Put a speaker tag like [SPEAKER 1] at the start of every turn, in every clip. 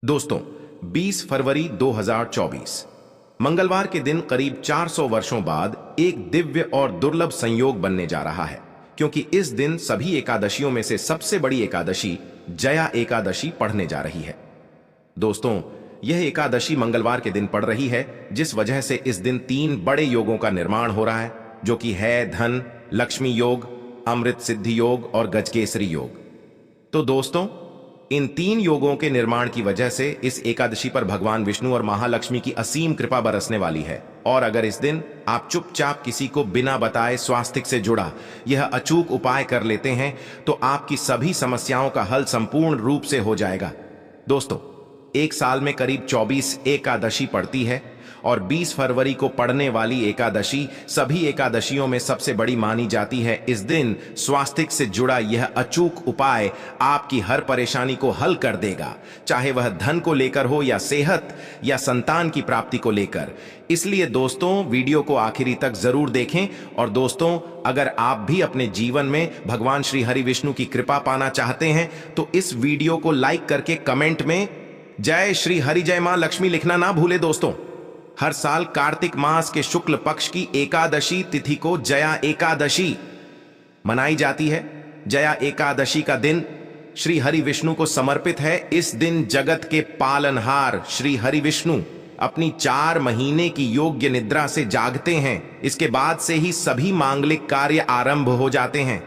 [SPEAKER 1] दोस्तों, 20 फरवरी 2024 मंगलवार के दिन करीब 400 वर्षों बाद एक दिव्य और दुर्लभ संयोग बनने जा रहा है, क्योंकि इस दिन सभी एकादशियों में से सबसे बड़ी एकादशी जया एकादशी पढ़ने जा रही है। दोस्तों, यह एकादशी मंगलवार के दिन पड़ रही है, जिस वजह से इस दिन 3 बड़े योगों का निर्माण हो रहा है, जो कि है धन लक्ष्मी योग, अमृत सिद्धि योग और गजकेसरी योग। तो दोस्तों, इन 3 योगों के निर्माण की वजह से इस एकादशी पर भगवान विष्णु और महालक्ष्मी की असीम कृपा बरसने वाली है। और अगर इस दिन आप चुपचाप किसी को बिना बताए स्वास्तिक से जुड़ा यह अचूक उपाय कर लेते हैं, तो आपकी सभी समस्याओं का हल संपूर्ण रूप से हो जाएगा। दोस्तों, एक साल में करीब 24 एकादशी पड़ती है और 20 फरवरी को पड़ने वाली एकादशी सभी एकादशियों में सबसे बड़ी मानी जाती है। इस दिन स्वास्तिक से जुड़ा यह अचूक उपाय आपकी हर परेशानी को हल कर देगा, चाहे वह धन को लेकर हो या सेहत या संतान की प्राप्ति को लेकर। इसलिए दोस्तों, वीडियो को आखिरी तक जरूर देखें। और दोस्तों, अगर आप भी अपने जीवन में भगवान श्री हरि विष्णु की कृपा पाना चाहते हैं, तो इस वीडियो को लाइक करके कमेंट में जय श्री हरि जय मां लक्ष्मी लिखना ना भूले। दोस्तों, हर साल कार्तिक मास के शुक्ल पक्ष की एकादशी तिथि को जया एकादशी मनाई जाती है। जया एकादशी का दिन श्री हरि विष्णु को समर्पित है। इस दिन जगत के पालनहार श्री हरि विष्णु अपनी 4 महीने की योग्य निद्रा से जागते हैं। इसके बाद से ही सभी मांगलिक कार्य आरंभ हो जाते हैं।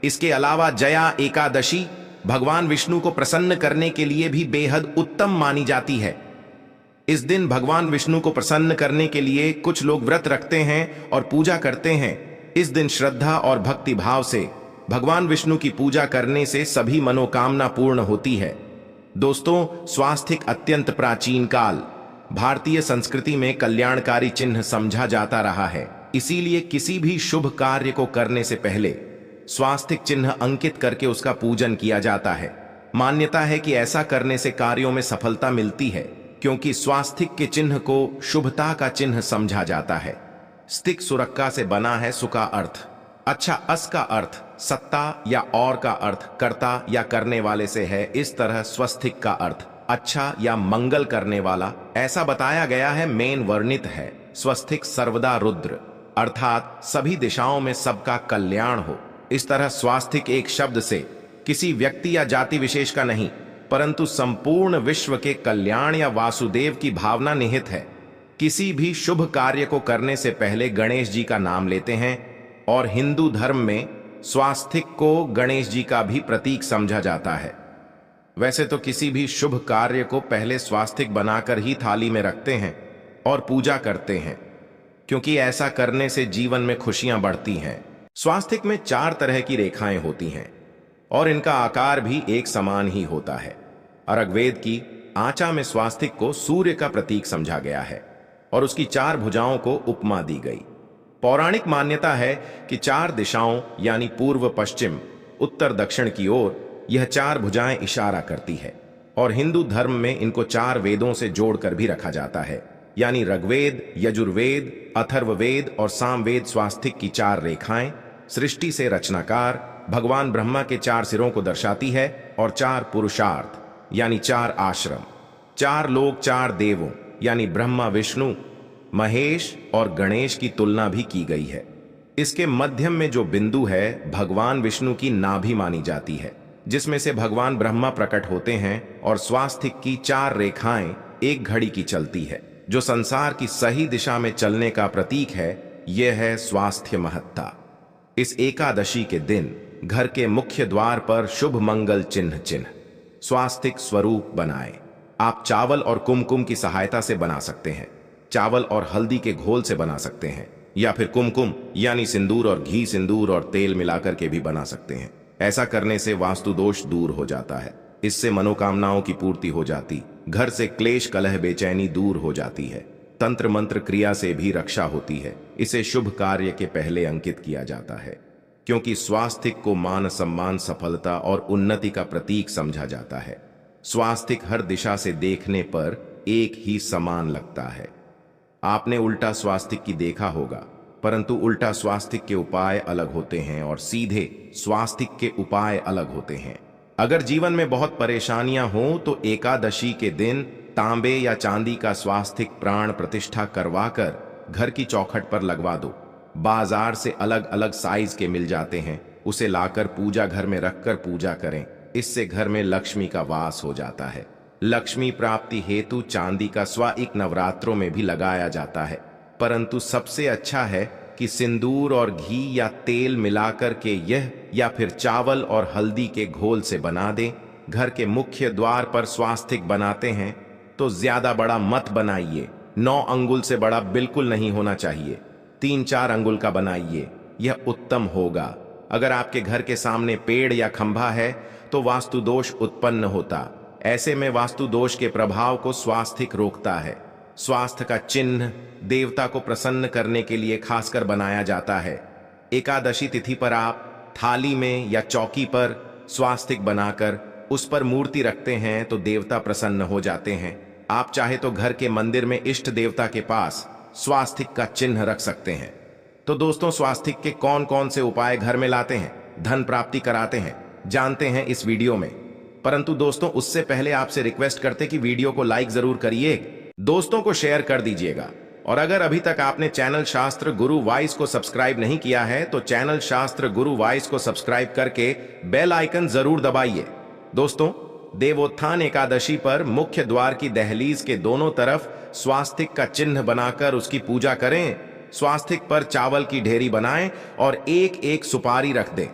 [SPEAKER 1] इसके अलावा जया एकादशी भगवान विष्णु को प्रसन्न करने के लिए भी बेहद उत्तम मानी जाती है। इस दिन भगवान विष्णु को प्रसन्न करने के लिए कुछ लोग व्रत रखते हैं और पूजा करते हैं। इस दिन श्रद्धा और भक्ति भाव से भगवान विष्णु की पूजा करने से सभी मनोकामना पूर्ण होती है। दोस्तों, स्वास्तिक अत्यंत प्राचीन काल भारतीय संस्कृति में कल्याणकारी चिन्ह समझा जाता रहा है। इसीलिए किसी भी शुभ कार्य को करने से पहले स्वास्तिक चिन्ह अंकित करके उसका पूजन किया जाता है। मान्यता है कि ऐसा करने से कार्यों में सफलता मिलती है, क्योंकि स्वास्तिक के चिन्ह को शुभता का चिन्ह समझा जाता है। स्तिक सुरक्का से बना है, सु का अर्थ अच्छा, अस का अर्थ सत्ता या और का अर्थ कर्ता या करने वाले से है। इस तरह स्वस्तिक का अर्थ अच्छा या मंगल करने वाला ऐसा बताया गया है। मेन वर्णित है स्वस्तिक सर्वदा रुद्र, अर्थात सभी दिशाओं में सबका कल्याण हो। इस तरह स्वास्तिक एक शब्द से किसी व्यक्ति या जाति विशेष का नहीं, परंतु संपूर्ण विश्व के कल्याण या वासुदेव की भावना निहित है। किसी भी शुभ कार्य को करने से पहले गणेश जी का नाम लेते हैं और हिंदू धर्म में स्वास्तिक को गणेश जी का भी प्रतीक समझा जाता है। वैसे तो किसी भी शुभ कार्य को पहले स्वास्तिक बनाकर ही थाली में रखते हैं और पूजा करते हैं, क्योंकि ऐसा करने से जीवन में खुशियां बढ़ती हैं। स्वास्तिक में 4 तरह की रेखाएं होती हैं और इनका आकार भी एक समान ही होता है। ऋग्वेद की आचा में स्वास्तिक को सूर्य का प्रतीक समझा गया है और उसकी 4 भुजाओं को उपमा दी गई। पौराणिक मान्यता है कि 4 दिशाओं यानी पूर्व पश्चिम उत्तर दक्षिण की ओर यह 4 भुजाएं इशारा करती है। और हिंदू धर्म में इनको 4 वेदों से जोड़कर भी रखा जाता है, यानी ऋग्वेद, यजुर्वेद, अथर्ववेद और सामवेद। स्वास्तिक की 4 रेखाएं सृष्टि से रचनाकार भगवान ब्रह्मा के 4 सिरों को दर्शाती है और 4 पुरुषार्थ यानी 4 आश्रम, 4 लोक, 4 देवों यानी ब्रह्मा, विष्णु, महेश और गणेश की तुलना भी की गई है। इसके मध्यम में जो बिंदु है भगवान विष्णु की नाभि मानी जाती है, जिसमें से भगवान ब्रह्मा प्रकट होते हैं। और स्वास्तिक की 4 रेखाएं एक घड़ी की चलती है, जो संसार की सही दिशा में चलने का प्रतीक है। यह है स्वास्थ्य महत्ता। इस एकादशी के दिन घर के मुख्य द्वार पर शुभ मंगल चिन्ह स्वास्तिक स्वरूप बनाएं। आप चावल और कुमकुम की सहायता से बना सकते हैं। चावल और हल्दी के घोल से बना सकते हैं, या फिर कुमकुम यानी सिंदूर और घी, सिंदूर और तेल मिलाकर के भी बना सकते हैं। ऐसा करने से वास्तु दोष दूर हो जाता है। इससे मनोकामनाओं की पूर्ति हो जाती, घर से क्लेश, कलह, बेचैनी दूर हो जाती है। तंत्र मंत्र क्रिया से भी रक्षा होती है। इसे शुभ कार्य के पहले अंकित किया जाता है, क्योंकि स्वास्तिक को मान सम्मान, सफलता और उन्नति का प्रतीक समझा जाता है। स्वास्तिक हर दिशा से देखने पर एक ही समान लगता है। आपने उल्टा स्वास्तिक की देखा होगा, परंतु उल्टा स्वास्तिक के उपाय अलग होते हैं और सीधे स्वास्तिक के उपाय अलग होते हैं। अगर जीवन में बहुत परेशानियां हों तो एकादशी के दिन तांबे या चांदी का स्वास्तिक प्राण प्रतिष्ठा करवाकर घर की चौखट पर लगवा दो। बाजार से अलग अलग साइज के मिल जाते हैं, उसे लाकर पूजा घर में रखकर पूजा करें। इससे घर में लक्ष्मी का वास हो जाता है। लक्ष्मी प्राप्ति हेतु चांदी का स्वाइक नवरात्रों में भी लगाया जाता है, परंतु सबसे अच्छा है कि सिंदूर और घी या तेल मिलाकर के यह या फिर चावल और हल्दी के घोल से बना दें। घर के मुख्य द्वार पर स्वास्तिक बनाते हैं तो ज्यादा बड़ा मत बनाइए। 9 अंगुल से बड़ा बिल्कुल नहीं होना चाहिए। 3-4 अंगुल का बनाइए, यह उत्तम होगा। अगर आपके घर के सामने पेड़ या खंभा है तो वास्तु दोष उत्पन्न होता। ऐसे में वास्तु दोष के प्रभाव को स्वास्तिक रोकता है। स्वास्थ्य का चिन्ह देवता को प्रसन्न करने के लिए खासकर बनाया जाता है। एकादशी तिथि पर आप थाली में या चौकी पर स्वास्तिक बनाकर उस पर मूर्ति रखते हैं तो देवता प्रसन्न हो जाते हैं। आप चाहे तो घर के मंदिर में इष्ट देवता के पास स्वास्तिक का चिन्ह रख सकते हैं। तो दोस्तों, स्वास्तिक के कौन कौन से उपाय घर में लाते हैं, धन प्राप्ति कराते हैं, जानते हैं इस वीडियो में। परंतु दोस्तों, उससे पहले आपसे रिक्वेस्ट करते कि वीडियो को लाइक जरूर करिए, दोस्तों को शेयर कर दीजिएगा। और अगर अभी तक आपने चैनल शास्त्र गुरु वॉइस को सब्सक्राइब नहीं किया है तो चैनल शास्त्र गुरु वॉइस को सब्सक्राइब करके बेल आइकन जरूर दबाइए। दोस्तों, देवोत्थान एकादशी पर मुख्य द्वार की दहलीज के दोनों तरफ स्वास्तिक का चिन्ह बनाकर उसकी पूजा करें। स्वास्तिक पर चावल की ढेरी बनाएं और एक एक सुपारी रख दें।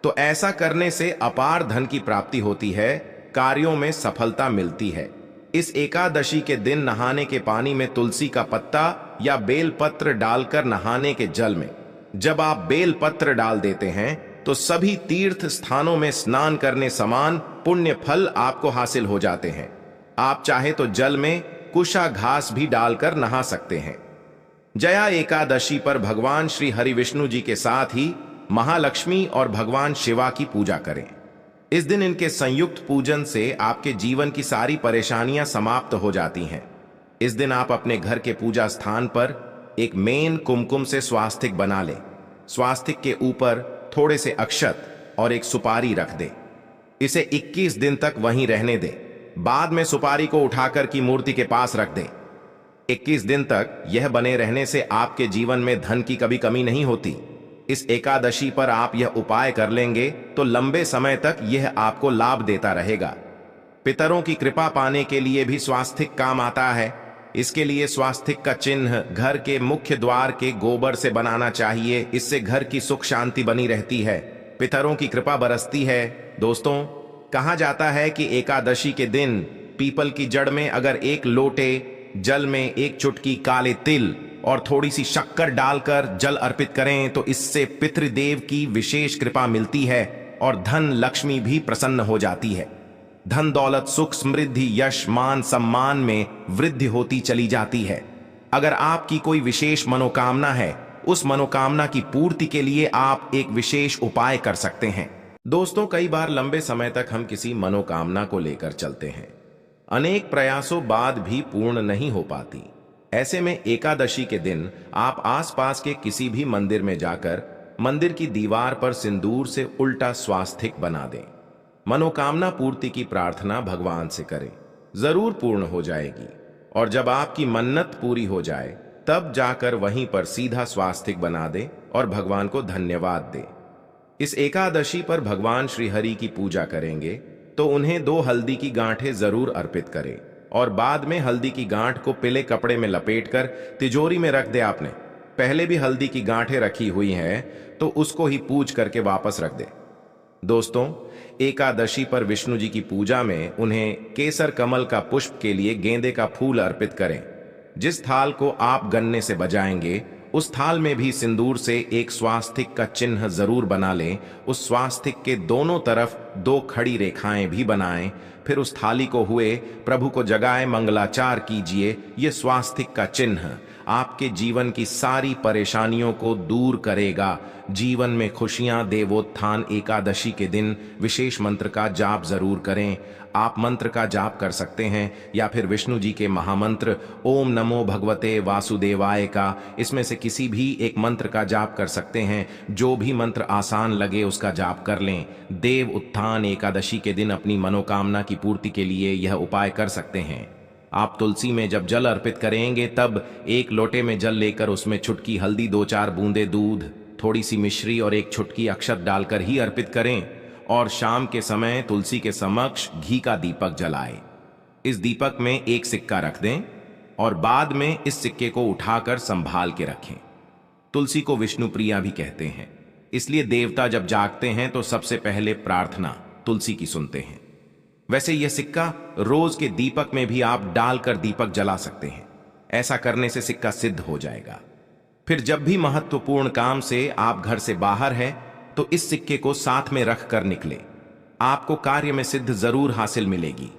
[SPEAKER 1] तो ऐसा करने से अपार धन की प्राप्ति होती है, कार्यों में सफलता मिलती है। इस एकादशी के दिन नहाने के पानी में तुलसी का पत्ता या बेल पत्र डालकर नहाने के जल में जब आप बेल पत्र डाल देते हैं तो सभी तीर्थ स्थानों में स्नान करने समान पुण्य फल आपको हासिल हो जाते हैं। आप चाहे तो जल में कुशा घास भी डालकर नहा सकते हैं। जया एकादशी पर भगवान श्री हरि विष्णु जी के साथ ही महालक्ष्मी और भगवान शिवा की पूजा करें। इस दिन इनके संयुक्त पूजन से आपके जीवन की सारी परेशानियां समाप्त हो जाती हैं। इस दिन आप अपने घर के पूजा स्थान पर एक मेन कुमकुम से स्वास्तिक बना लें। स्वास्तिक के ऊपर थोड़े से अक्षत और एक सुपारी रख दें। इसे 21 दिन तक वहीं रहने दें। बाद में सुपारी को उठाकर की मूर्ति के पास रख दें। 21 दिन तक यह बने रहने से आपके जीवन में धन की कभी कमी नहीं होती। इस एकादशी पर आप यह उपाय कर लेंगे तो लंबे समय तक यह आपको लाभ देता रहेगा। पितरों की कृपा पाने के लिए भी स्वास्तिक काम आता है। इसके लिए स्वास्तिक का चिन्ह घर के मुख्य द्वार के गोबर से बनाना चाहिए। इससे घर की सुख शांति बनी रहती है, पितरों की कृपा बरसती है। दोस्तों, कहा जाता है कि एकादशी के दिन पीपल की जड़ में अगर एक लोटे जल में एक चुटकी काले तिल और थोड़ी सी शक्कर डालकर जल अर्पित करें तो इससे पितृदेव की विशेष कृपा मिलती है और धन लक्ष्मी भी प्रसन्न हो जाती है। धन दौलत सुख समृद्धि यश मान सम्मान में वृद्धि होती चली जाती है। अगर आपकी कोई विशेष मनोकामना है, उस मनोकामना की पूर्ति के लिए आप एक विशेष उपाय कर सकते हैं। दोस्तों, कई बार लंबे समय तक हम किसी मनोकामना को लेकर चलते हैं, अनेक प्रयासों बाद भी पूर्ण नहीं हो पाती। ऐसे में एकादशी के दिन आप आसपास के किसी भी मंदिर में जाकर मंदिर की दीवार पर सिंदूर से उल्टा स्वास्तिक बना दें। मनोकामना पूर्ति की प्रार्थना भगवान से करें, जरूर पूर्ण हो जाएगी। और जब आपकी मन्नत पूरी हो जाए तब जाकर वहीं पर सीधा स्वास्तिक बना दें और भगवान को धन्यवाद दें। इस एकादशी पर भगवान श्री हरि की पूजा करेंगे तो उन्हें 2 हल्दी की गांठें जरूर अर्पित करें और बाद में हल्दी की गांठ को पीले कपड़े में लपेटकर तिजोरी में रख दे। आपने पहले भी हल्दी की गांठें रखी हुई हैं तो उसको ही पूज करके वापस रख दे। दोस्तों, एकादशी पर विष्णु जी की पूजा में उन्हें केसर कमल का पुष्प के लिए गेंदे का फूल अर्पित करें। जिस थाल को आप गन्ने से बजाएंगे उस थाल में भी सिंदूर से एक स्वास्तिक का चिन्ह जरूर बना लें। उस स्वास्तिक के दोनों तरफ 2 खड़ी रेखाएं भी बनाएं। फिर उस थाली को हुए प्रभु को जगाए मंगलाचार कीजिए। यह स्वास्तिक का चिन्ह आपके जीवन की सारी परेशानियों को दूर करेगा। जीवन में खुशियां देवोत्थान एकादशी के दिन विशेष मंत्र का जाप जरूर करें। आप मंत्र का जाप कर सकते हैं या फिर विष्णु जी के महामंत्र ओम नमो भगवते वासुदेवाय का, इसमें से किसी भी एक मंत्र का जाप कर सकते हैं। जो भी मंत्र आसान लगे उसका जाप कर लें। देव उत्थान विधान एकादशी के दिन अपनी मनोकामना की पूर्ति के लिए यह उपाय कर सकते हैं। आप तुलसी में जब जल अर्पित करेंगे तब एक लोटे में जल लेकर उसमें छुटकी हल्दी, 2-4 बूंदे दूध, थोड़ी सी मिश्री और एक छुटकी अक्षत डालकर ही अर्पित करें और शाम के समय तुलसी के समक्ष घी का दीपक जलाएं। इस दीपक में एक सिक्का रख दें और बाद में इस सिक्के को उठाकर संभाल के रखें। तुलसी को विष्णु प्रिया भी कहते हैं, इसलिए देवता जब जागते हैं तो सबसे पहले प्रार्थना तुलसी की सुनते हैं। वैसे यह सिक्का रोज के दीपक में भी आप डालकर दीपक जला सकते हैं। ऐसा करने से सिक्का सिद्ध हो जाएगा। फिर जब भी महत्वपूर्ण काम से आप घर से बाहर हैं तो इस सिक्के को साथ में रख कर निकले। आपको कार्य में सिद्ध जरूर हासिल मिलेगी।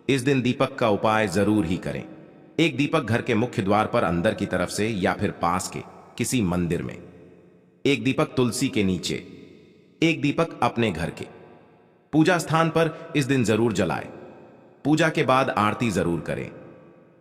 [SPEAKER 1] इस दिन दीपक का उपाय जरूर ही करें। एक दीपक घर के मुख्य द्वार पर अंदर की तरफ से या फिर पास के किसी मंदिर में, एक दीपक तुलसी के नीचे, एक दीपक अपने घर के पूजा स्थान पर इस दिन जरूर जलाएं। पूजा के बाद आरती जरूर करें।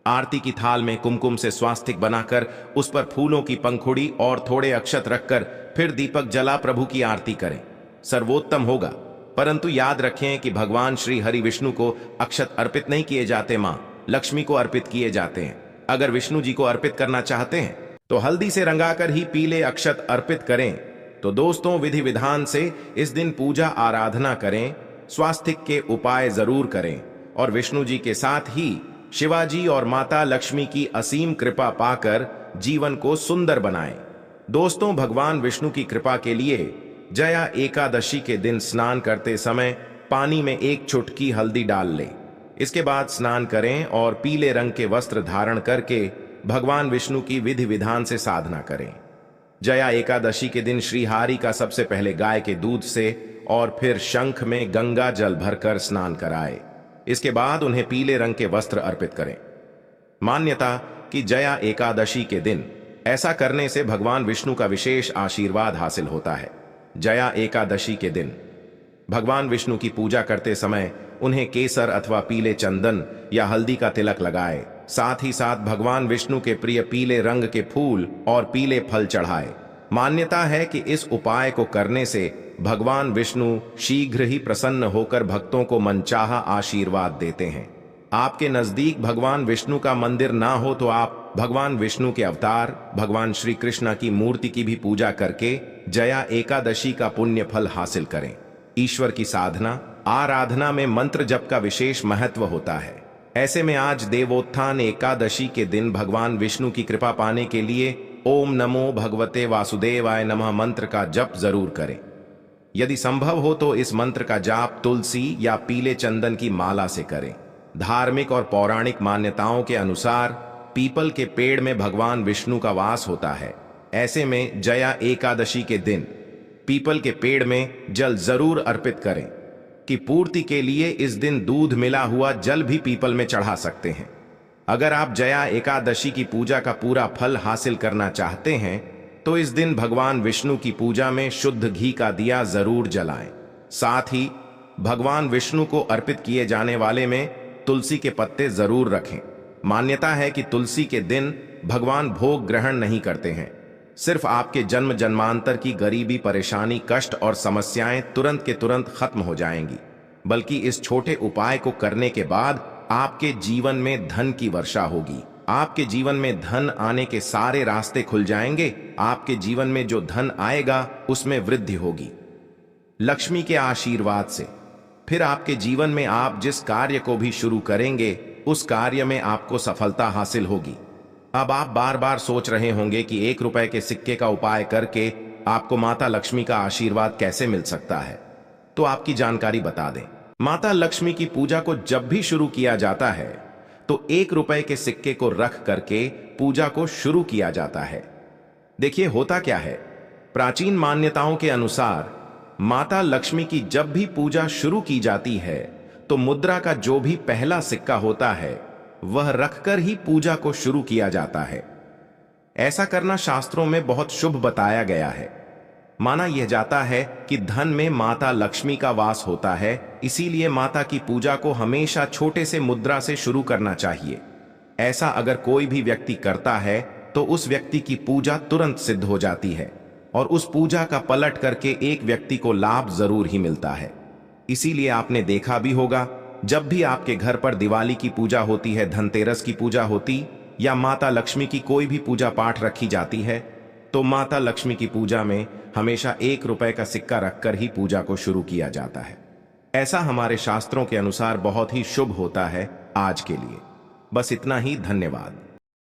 [SPEAKER 1] आरती की थाल में कुमकुम से स्वास्तिक बनाकर उस पर फूलों की पंखुड़ी और थोड़े अक्षत रखकर फिर दीपक जला प्रभु की आरती करें। सर्वोत्तम होगा, परंतु याद रखें कि भगवान श्री हरि विष्णु को अक्षत अर्पित नहीं किए जाते, मां लक्ष्मी को अर्पित किए जाते हैं। अगर विष्णु जी को अर्पित करना चाहते हैं तो हल्दी से रंगाकर ही पीले अक्षत अर्पित करें। तो दोस्तों, विधि विधान से इस दिन पूजा आराधना करें, स्वास्तिक के उपाय जरूर करें और विष्णु जी के साथ ही शिवाजी और माता लक्ष्मी की असीम कृपा पाकर जीवन को सुंदर बनाएं। दोस्तों, भगवान विष्णु की कृपा के लिए जया एकादशी के दिन स्नान करते समय पानी में एक चुटकी हल्दी डाल लें। इसके बाद स्नान करें और पीले रंग के वस्त्र धारण करके भगवान विष्णु की विधि विधान से साधना करें। जया एकादशी के दिन श्रीहरि का सबसे पहले गाय के दूध से और फिर शंख में गंगा जल भरकर स्नान कराए। इसके बाद उन्हें पीले रंग के वस्त्र अर्पित करें। मान्यता कि जया एकादशी के दिन ऐसा करने से भगवान विष्णु का विशेष आशीर्वाद हासिल होता है। जया एकादशी के दिन भगवान विष्णु की पूजा करते समय उन्हें केसर अथवा पीले चंदन या हल्दी का तिलक लगाए। साथ ही साथ भगवान विष्णु के प्रिय पीले रंग के फूल और पीले फल चढ़ाए। मान्यता है कि इस उपाय को करने से भगवान विष्णु शीघ्र ही प्रसन्न होकर भक्तों को मनचाहा आशीर्वाद देते हैं। आपके नजदीक भगवान विष्णु का मंदिर ना हो तो आप भगवान विष्णु के अवतार भगवान श्री कृष्ण की मूर्ति की भी पूजा करके जया एकादशी का पुण्य फल हासिल करें। ईश्वर की साधना आराधना में मंत्र जप का विशेष महत्व होता है। ऐसे में आज देवोत्थान एकादशी के दिन भगवान विष्णु की कृपा पाने के लिए ओम नमो भगवते वासुदेवाय नमः मंत्र का जप जरूर करें। यदि संभव हो तो इस मंत्र का जाप तुलसी या पीले चंदन की माला से करें। धार्मिक और पौराणिक मान्यताओं के अनुसार पीपल के पेड़ में भगवान विष्णु का वास होता है। ऐसे में जया एकादशी के दिन पीपल के पेड़ में जल जरूर अर्पित करें। की पूर्ति के लिए इस दिन दूध मिला हुआ जल भी पीपल में चढ़ा सकते हैं। अगर आप जया एकादशी की पूजा का पूरा फल हासिल करना चाहते हैं तो इस दिन भगवान विष्णु की पूजा में शुद्ध घी का दिया जरूर जलाएं। साथ ही भगवान विष्णु को अर्पित किए जाने वाले में तुलसी के पत्ते जरूर रखें। मान्यता है कि तुलसी के दिन भगवान भोग ग्रहण नहीं करते हैं। सिर्फ आपके जन्म जन्मांतर की गरीबी, परेशानी, कष्ट और समस्याएं तुरंत के तुरंत खत्म हो जाएंगी, बल्कि इस छोटे उपाय को करने के बाद आपके जीवन में धन की वर्षा होगी। आपके जीवन में धन आने के सारे रास्ते खुल जाएंगे। आपके जीवन में जो धन आएगा उसमें वृद्धि होगी लक्ष्मी के आशीर्वाद से। फिर आपके जीवन में आप जिस कार्य को भी शुरू करेंगे उस कार्य में आपको सफलता हासिल होगी। अब आप बार बार सोच रहे होंगे कि 1 रुपए के सिक्के का उपाय करके आपको माता लक्ष्मी का आशीर्वाद कैसे मिल सकता है। तो आपकी जानकारी बता दें, माता लक्ष्मी की पूजा को जब भी शुरू किया जाता है तो 1 रुपए के सिक्के को रख करके पूजा को शुरू किया जाता है। देखिए होता क्या है, प्राचीन मान्यताओं के अनुसार माता लक्ष्मी की जब भी पूजा शुरू की जाती है तो मुद्रा का जो भी पहला सिक्का होता है वह रखकर ही पूजा को शुरू किया जाता है। ऐसा करना शास्त्रों में बहुत शुभ बताया गया है। माना यह जाता है कि धन में माता लक्ष्मी का वास होता है, इसीलिए माता की पूजा को हमेशा छोटे से मुद्रा से शुरू करना चाहिए। ऐसा अगर कोई भी व्यक्ति करता है तो उस व्यक्ति की पूजा तुरंत सिद्ध हो जाती है और उस पूजा का पलट करके एक व्यक्ति को लाभ जरूर ही मिलता है। इसीलिए आपने देखा भी होगा, जब भी आपके घर पर दिवाली की पूजा होती है, धनतेरस की पूजा होती या माता लक्ष्मी की कोई भी पूजा पाठ रखी जाती है, तो माता लक्ष्मी की पूजा में हमेशा 1 रुपए का सिक्का रखकर ही पूजा को शुरू किया जाता है। ऐसा हमारे शास्त्रों के अनुसार बहुत ही शुभ होता है। आज के लिए बस इतना ही। धन्यवाद।